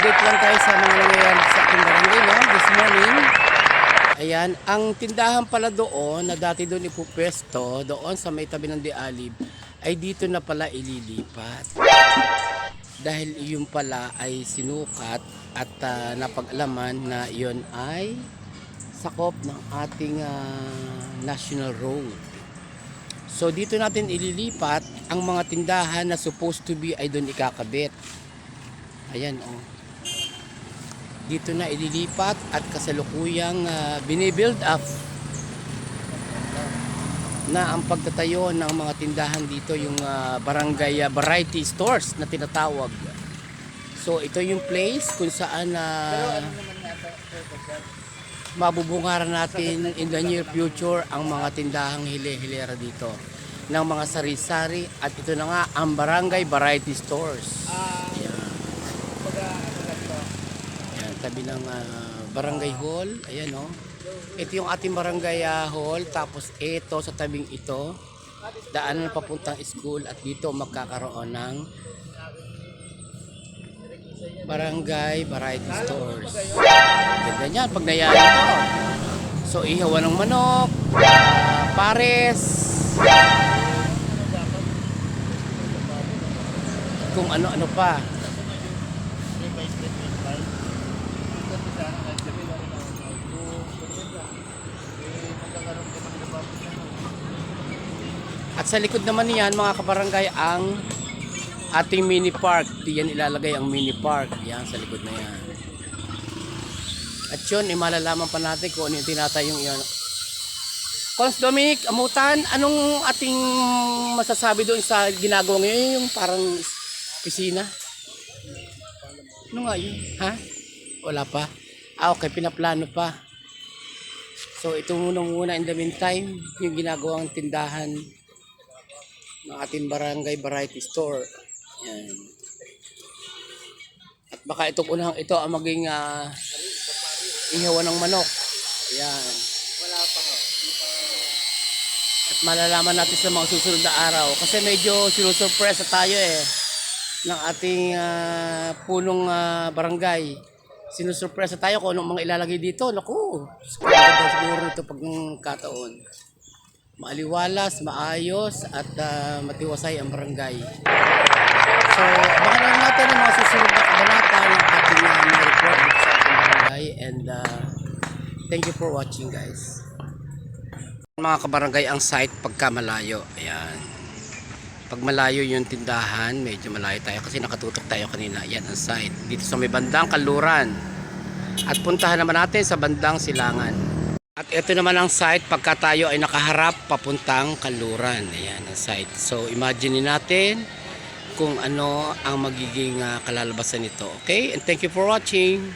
update lang tayo sa mga nangyayari sa ating barangay, no? This morning. Ayan, ang tindahan pala doon na dati doon ipupwesto, doon sa may tabi ng Dialib, ay dito na pala ililipat. Dahil iyon pala ay sinukat at napag-alaman na iyon ay sakop ng ating national road. So dito natin ililipat ang mga tindahan na supposed to be ay doon ikakabit. Ayan oh. Dito na ililipat at kasalukuyang binibuild up na ang pagtatayo ng mga tindahan dito, yung barangay variety stores na tinatawag. So ito yung place kung saan mabubungaran natin in the near future ang mga tindahang hile-hilera dito ng mga sari-sari, at ito na nga ang barangay variety stores. Ayan, tabi ng barangay hall. Ayan o. Ito yung ating barangay hall. Tapos ito sa tabing ito, daanan papuntang school, at dito magkakaroon ng barangay variety stores. Ganda niyan pag nayari ito. So ihawan ng manok, pares, kung ano-ano pa. At sa likod naman niyan mga kabarangay ang ating mini park. Diyan ilalagay ang mini park. Yan sa likod na yan. At yun, malalaman pa natin kung ano yung tinatayong yan. Cons Dominic, Amutan, anong ating masasabi doon sa ginagawa ngayon? Yung parang pisina? Ano nga yun? Ha? Wala pa? Okay, pinaplano pa. So ito muna in the meantime, yung ginagawang tindahan ng ating barangay variety store. Yan. At baka itong unang ito ang maging ihawan ng manok. Ayan. Wala pa. At malalaman natin sa mga susunod na araw. Kasi medyo sinusurpresa tayo ng ating punong barangay. Sinusurpresa tayo kung anong mga ilalagay dito. Naku, siguro ito pag kataon. Maaliwalas, maayos, at matiwasay ang barangay. So, abangan lang natin ang mga susunod na kabanata ng ating report sa ating barangay. And thank you for watching, guys. Mga kabarangay, ang site pagka malayo. Ayan. Pag malayo yung tindahan, medyo malayo tayo kasi nakatutok tayo kanina. Yan ang site. Dito sa may bandang Kanluran. At puntahan naman natin sa bandang Silangan. At ito naman ang site pagka tayo ay nakaharap papuntang Kanluran. Ayan ang site. So imagine natin kung ano ang magiging kalalabasan nito. Okay? And thank you for watching.